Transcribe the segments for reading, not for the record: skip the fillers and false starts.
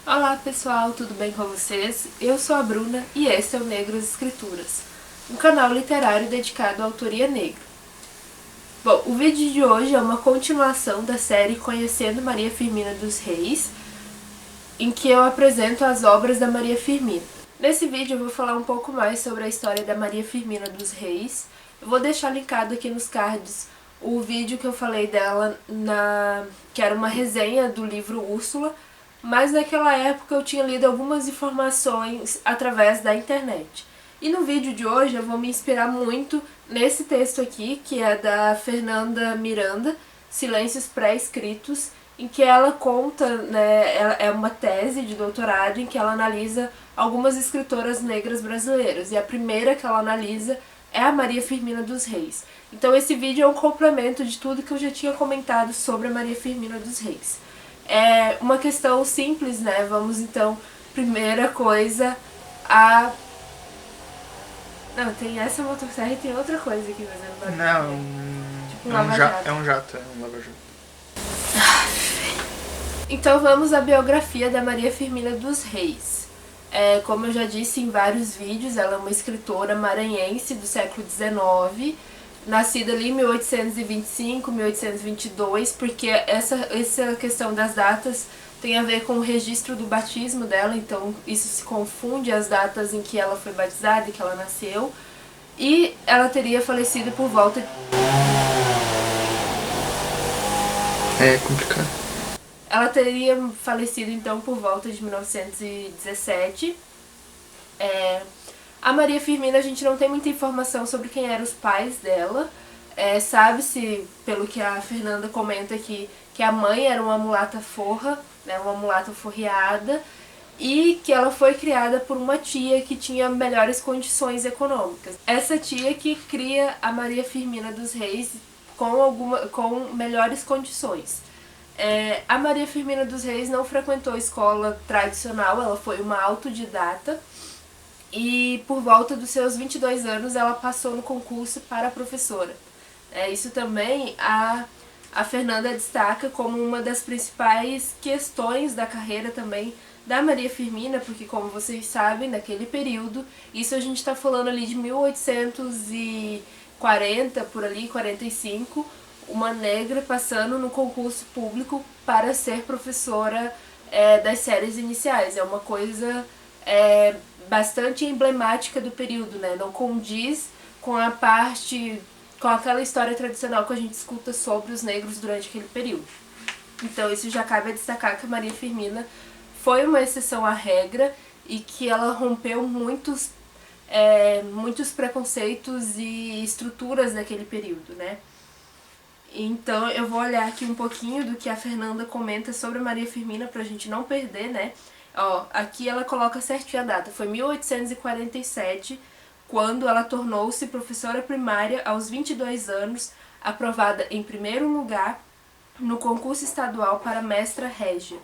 Olá pessoal, tudo bem com vocês? Eu sou a Bruna e este é o Negras Escrituras, um canal literário dedicado à autoria negra. Bom, o vídeo de hoje é uma continuação da série Conhecendo Maria Firmina dos Reis, em que eu apresento as obras da Maria Firmina. Nesse vídeo eu vou falar um pouco mais sobre a história da Maria Firmina dos Reis. Eu vou deixar linkado aqui nos cards o vídeo que eu falei dela, que era uma resenha do livro Úrsula, mas naquela época eu tinha lido algumas informações através da internet. E no vídeo de hoje eu vou me inspirar muito nesse texto aqui, que é da Fernanda Miranda, Silêncios Pré-Escritos, em que ela conta, né, é uma tese de doutorado em que ela analisa algumas escritoras negras brasileiras. E a primeira que ela analisa é a Maria Firmina dos Reis. Então esse vídeo é um complemento de tudo que eu já tinha comentado sobre a Maria Firmina dos Reis. É uma questão simples, né? Vamos então, primeira coisa, Não, tem essa motosserra e tem outra coisa aqui fazendo barulho. Não, tipo um lava-jato. É um lava-jato. Então vamos à biografia da Maria Firmina dos Reis. Como eu já disse em vários vídeos, ela é uma escritora maranhense do século XIX, nascida ali em 1825, 1822, porque essa questão das datas tem a ver com o registro do batismo dela, então isso se confunde as datas em que ela foi batizada e que ela nasceu. E ela teria falecido por volta... É complicado. Ela teria falecido então por volta de 1917. A Maria Firmina, a gente não tem muita informação sobre quem eram os pais dela. Sabe-se, pelo que a Fernanda comenta aqui, que a mãe era uma mulata forra, né, uma mulata forreada, e que ela foi criada por uma tia que tinha melhores condições econômicas. Essa tia que cria a Maria Firmina dos Reis com melhores condições. A Maria Firmina dos Reis não frequentou escola tradicional, ela foi uma autodidata. E por volta dos seus 22 anos ela passou no concurso para professora. Isso também a Fernanda destaca como uma das principais questões da carreira também da Maria Firmina, porque como vocês sabem, naquele período, isso a gente está falando ali de 1840, por ali, 45, uma negra passando no concurso público para ser professora das séries iniciais. É uma coisa... bastante emblemática do período, né? Não condiz com com aquela história tradicional que a gente escuta sobre os negros durante aquele período. Então isso já cabe a destacar que a Maria Firmina foi uma exceção à regra e que ela rompeu muitos preconceitos e estruturas daquele período, né? Então eu vou olhar aqui um pouquinho do que a Fernanda comenta sobre a Maria Firmina pra gente não perder, né? Aqui ela coloca certinho a data, foi 1847, quando ela tornou-se professora primária aos 22 anos, aprovada em primeiro lugar no concurso estadual para mestra régia,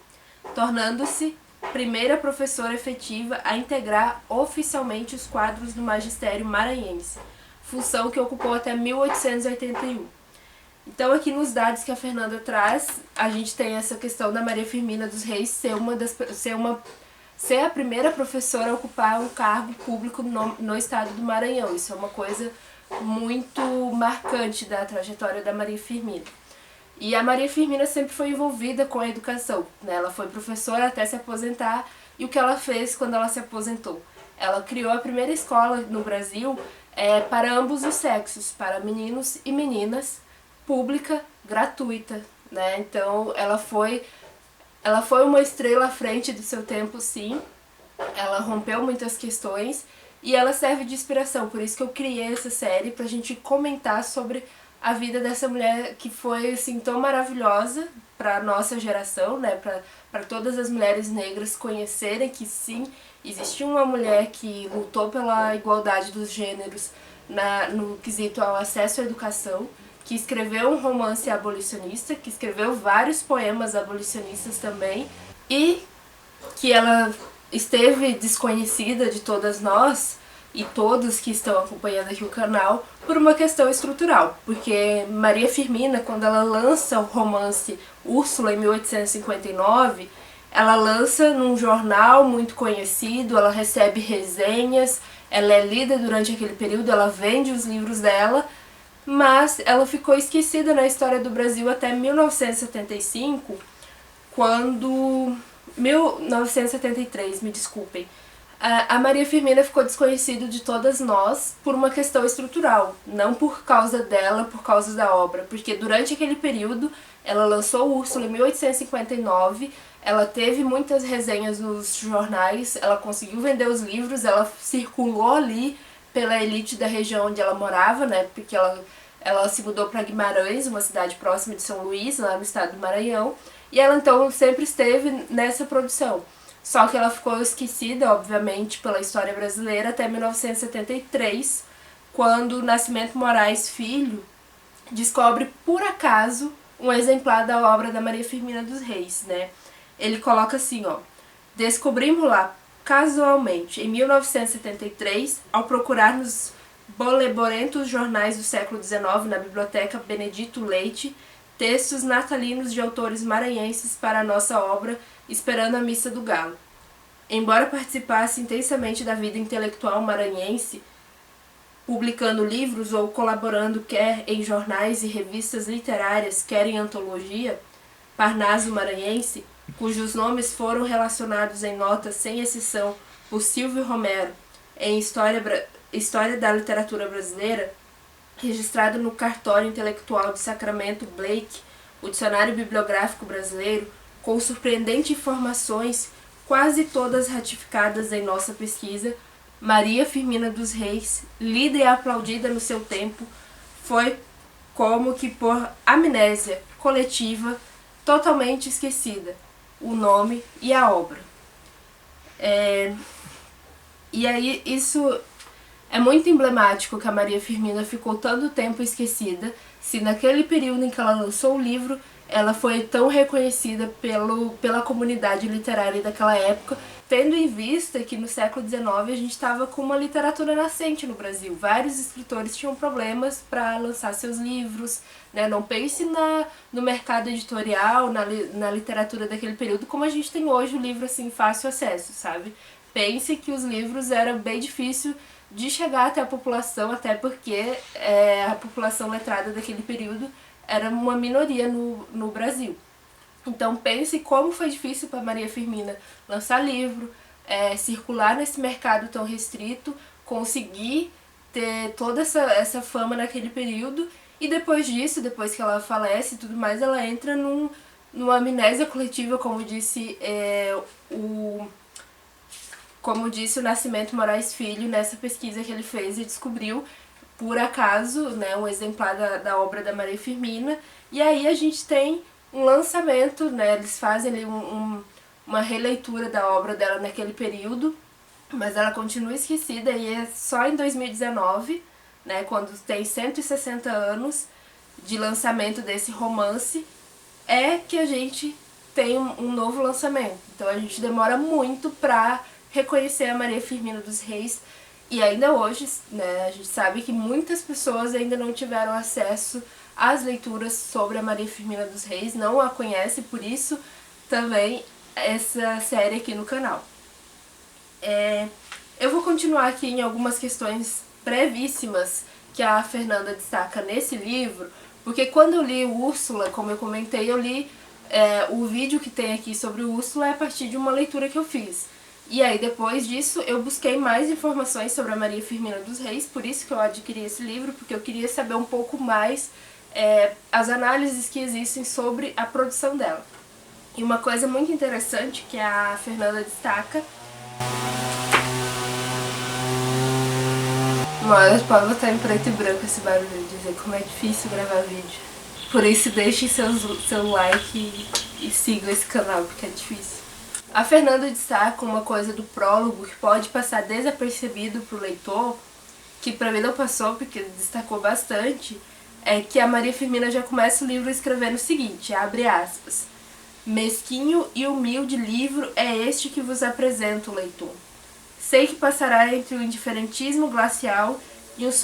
tornando-se primeira professora efetiva a integrar oficialmente os quadros do magistério maranhense, função que ocupou até 1881. Então aqui nos dados que a Fernanda traz, a gente tem essa questão da Maria Firmina dos Reis ser a primeira professora a ocupar um cargo público no estado do Maranhão. Isso é uma coisa muito marcante da trajetória da Maria Firmina. E a Maria Firmina sempre foi envolvida com a educação, né? Ela foi professora até se aposentar, e o que ela fez quando ela se aposentou? Ela criou a primeira escola no Brasil para ambos os sexos, para meninos e meninas, pública, gratuita, né? Então ela foi uma estrela à frente do seu tempo, sim. Ela rompeu muitas questões e ela serve de inspiração. Por isso que eu criei essa série, pra gente comentar sobre a vida dessa mulher que foi assim tão maravilhosa para nossa geração, né? Para todas as mulheres negras conhecerem que sim, existiu uma mulher que lutou pela igualdade dos gêneros no quesito ao acesso à educação, que escreveu um romance abolicionista, que escreveu vários poemas abolicionistas também, e que ela esteve desconhecida de todas nós e todos que estão acompanhando aqui o canal por uma questão estrutural, porque Maria Firmina, quando ela lança o romance Úrsula em 1859, ela lança num jornal muito conhecido, ela recebe resenhas, ela é lida durante aquele período, ela vende os livros dela, mas ela ficou esquecida na história do Brasil até 1975, quando... 1973, me desculpem. A Maria Firmina ficou desconhecida de todas nós por uma questão estrutural, não por causa dela, por causa da obra, porque durante aquele período ela lançou Úrsula em 1859, ela teve muitas resenhas nos jornais, ela conseguiu vender os livros, ela circulou ali pela elite da região onde ela morava, né, porque ela se mudou para Guimarães, uma cidade próxima de São Luís, lá no estado do Maranhão, e ela então sempre esteve nessa produção. Só que ela ficou esquecida, obviamente, pela história brasileira até 1973, quando o Nascimento Moraes Filho descobre, por acaso, um exemplar da obra da Maria Firmina dos Reis, né? Ele coloca assim, ó: descobrimos lá, casualmente, em 1973, ao procurar nos boleborentos jornais do século XIX na Biblioteca Benedito Leite, textos natalinos de autores maranhenses para a nossa obra Esperando a Missa do Galo. Embora participasse intensamente da vida intelectual maranhense, publicando livros ou colaborando quer em jornais e revistas literárias, quer em antologia, Parnaso Maranhense, cujos nomes foram relacionados em notas sem exceção por Silvio Romero em História da Literatura Brasileira, registrado no Cartório Intelectual de Sacramento Blake, o Dicionário Bibliográfico Brasileiro, com surpreendentes informações, quase todas ratificadas em nossa pesquisa, Maria Firmina dos Reis, lida e aplaudida no seu tempo, foi como que por amnésia coletiva, totalmente esquecida, o nome e a obra. E aí isso é muito emblemático que a Maria Firmina ficou tanto tempo esquecida, se naquele período em que ela lançou o livro, ela foi tão reconhecida pela comunidade literária daquela época, tendo em vista que no século XIX a gente estava com uma literatura nascente no Brasil. Vários escritores tinham problemas para lançar seus livros, né? Não pense no mercado editorial, na literatura daquele período, como a gente tem hoje o livro assim, fácil acesso, sabe? Pense que os livros eram bem difícil de chegar até a população, até porque a população letrada daquele período era uma minoria no Brasil. Então pense como foi difícil para Maria Firmina lançar livro, circular nesse mercado tão restrito, conseguir ter toda essa fama naquele período, e depois disso, depois que ela falece e tudo mais, ela entra numa amnésia coletiva, como disse o Nascimento Moraes Filho, nessa pesquisa que ele fez e descobriu, por acaso, né, um exemplar da obra da Maria Firmina. E aí a gente tem um lançamento, né, eles fazem ali uma releitura da obra dela naquele período, mas ela continua esquecida, e é só em 2019, né, quando tem 160 anos de lançamento desse romance, que a gente tem um novo lançamento. Então a gente demora muito pra reconhecer a Maria Firmina dos Reis, e ainda hoje, né, a gente sabe que muitas pessoas ainda não tiveram acesso às leituras sobre a Maria Firmina dos Reis, não a conhecem, por isso também essa série aqui no canal. Eu vou continuar aqui em algumas questões brevíssimas que a Fernanda destaca nesse livro, porque quando eu li Úrsula, como eu comentei, eu li o vídeo que tem aqui sobre Úrsula a partir de uma leitura que eu fiz. E aí, depois disso, eu busquei mais informações sobre a Maria Firmina dos Reis, por isso que eu adquiri esse livro, porque eu queria saber um pouco mais as análises que existem sobre a produção dela. E uma coisa muito interessante que a Fernanda destaca... Mas pode botar em preto e branco esse barulho, dizer como é difícil gravar vídeo. Por isso, deixem seu like e sigam esse canal, porque é difícil. A Fernanda destaca uma coisa do prólogo que pode passar desapercebido para o leitor, que para mim não passou porque destacou bastante, é que a Maria Firmina já começa o livro escrevendo o seguinte, abre aspas: mesquinho e humilde livro é este que vos apresento, leitor. Sei que passará entre o indiferentismo glacial e uns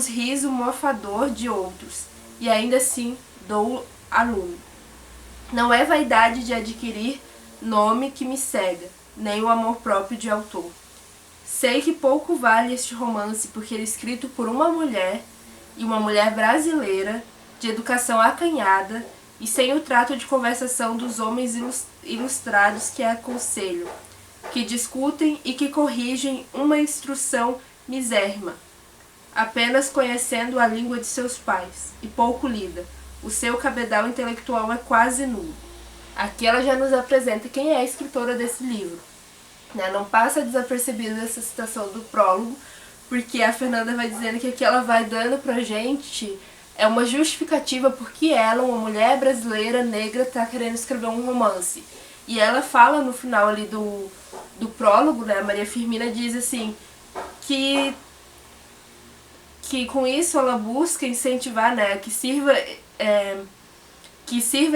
riso mofador de outros, e ainda assim dou a lume. Não é vaidade de adquirir nome que me cega, nem o amor próprio de autor. Sei que pouco vale este romance porque ele é escrito por uma mulher, e uma mulher brasileira, de educação acanhada e sem o trato de conversação dos homens ilustrados que aconselham, que discutem e que corrigem uma instrução misérrima, apenas conhecendo a língua de seus pais, e pouco lida. O seu cabedal intelectual é quase nulo. Aqui ela já nos apresenta quem é a escritora desse livro. Não passa desapercebida essa citação do prólogo, porque a Fernanda vai dizendo que aqui ela vai dando pra gente é uma justificativa porque ela, uma mulher brasileira negra, tá querendo escrever um romance. E ela fala no final ali do prólogo, né, a Maria Firmina diz assim, que com isso ela busca incentivar, né, que sirva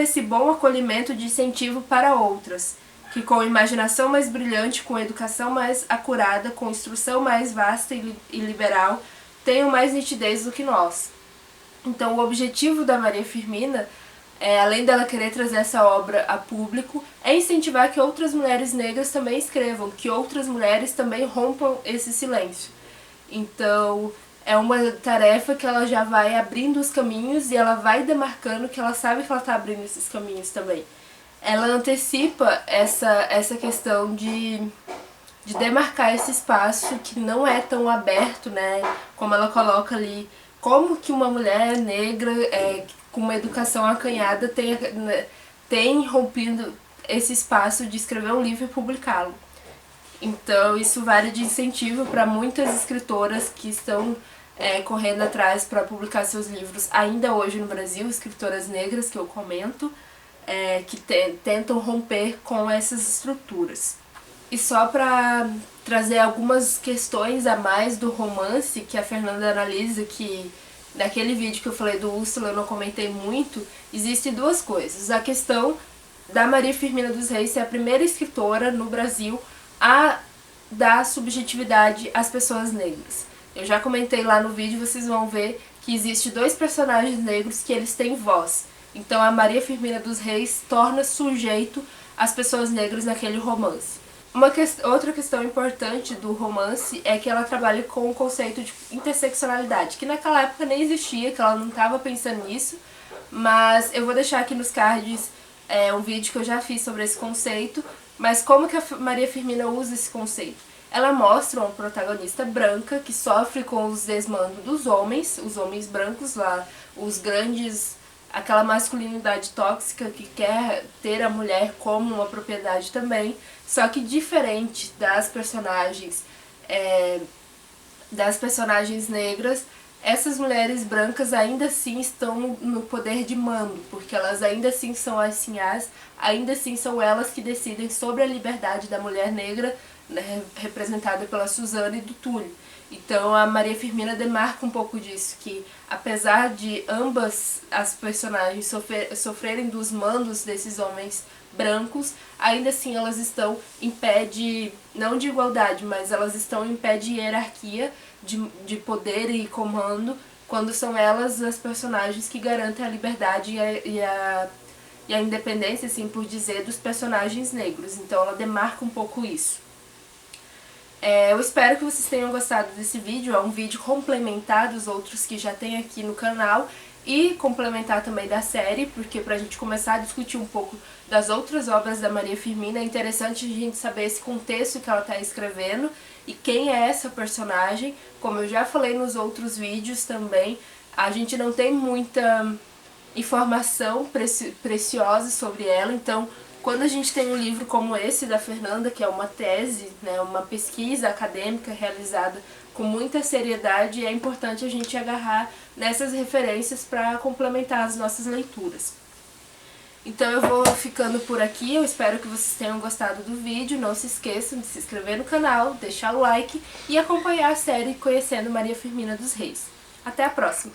esse bom acolhimento de incentivo para outras, que com imaginação mais brilhante, com educação mais acurada, com instrução mais vasta e liberal, tenham mais nitidez do que nós. Então o objetivo da Maria Firmina, além dela querer trazer essa obra a público, é incentivar que outras mulheres negras também escrevam, que outras mulheres também rompam esse silêncio. Então é uma tarefa que ela já vai abrindo os caminhos e ela vai demarcando que ela sabe que ela está abrindo esses caminhos também. Ela antecipa essa questão de demarcar esse espaço que não é tão aberto, né? Como ela coloca ali, como que uma mulher negra com uma educação acanhada tem rompido esse espaço de escrever um livro e publicá-lo. Então isso vale de incentivo para muitas escritoras que estão correndo atrás para publicar seus livros ainda hoje no Brasil, escritoras negras que eu comento, que tentam romper com essas estruturas. E só para trazer algumas questões a mais do romance que a Fernanda analisa, que naquele vídeo que eu falei do Úrsula eu não comentei muito, existem duas coisas. A questão da Maria Firmina dos Reis ser a primeira escritora no Brasil a dar subjetividade às pessoas negras. Eu já comentei lá no vídeo, vocês vão ver que existe 2 personagens negros que eles têm voz. Então a Maria Firmina dos Reis torna sujeito as pessoas negras naquele romance. Outra questão importante do romance é que ela trabalha com o conceito de interseccionalidade, que naquela época nem existia, que ela não estava pensando nisso, mas eu vou deixar aqui nos cards um vídeo que eu já fiz sobre esse conceito, mas como que a Maria Firmina usa esse conceito? Ela mostra uma protagonista branca que sofre com os desmandos dos homens, os homens brancos lá, os grandes, aquela masculinidade tóxica que quer ter a mulher como uma propriedade também, só que diferente das personagens negras, essas mulheres brancas ainda assim estão no poder de mando, porque elas ainda assim são as sinhás, ainda assim são elas que decidem sobre a liberdade da mulher negra, né, representada pela Suzana e do Túlio. Então a Maria Firmina demarca um pouco disso, que apesar de ambas as personagens sofrerem dos mandos desses homens brancos, ainda assim elas estão em pé de, não de igualdade, mas elas estão em pé de hierarquia, de poder e comando, quando são elas as personagens que garantem a liberdade e a independência, assim por dizer, dos personagens negros. Então ela demarca um pouco isso. Eu espero que vocês tenham gostado desse vídeo, é um vídeo complementar dos outros que já tem aqui no canal e complementar também da série, porque pra gente começar a discutir um pouco das outras obras da Maria Firmina, é interessante a gente saber esse contexto que ela está escrevendo e quem é essa personagem. Como eu já falei nos outros vídeos também, a gente não tem muita informação preciosa sobre ela, então quando a gente tem um livro como esse da Fernanda, que é uma tese, né, uma pesquisa acadêmica realizada com muita seriedade, é importante a gente agarrar nessas referências para complementar as nossas leituras. Então eu vou ficando por aqui, eu espero que vocês tenham gostado do vídeo, não se esqueçam de se inscrever no canal, deixar o like e acompanhar a série Conhecendo Maria Firmina dos Reis. Até a próxima!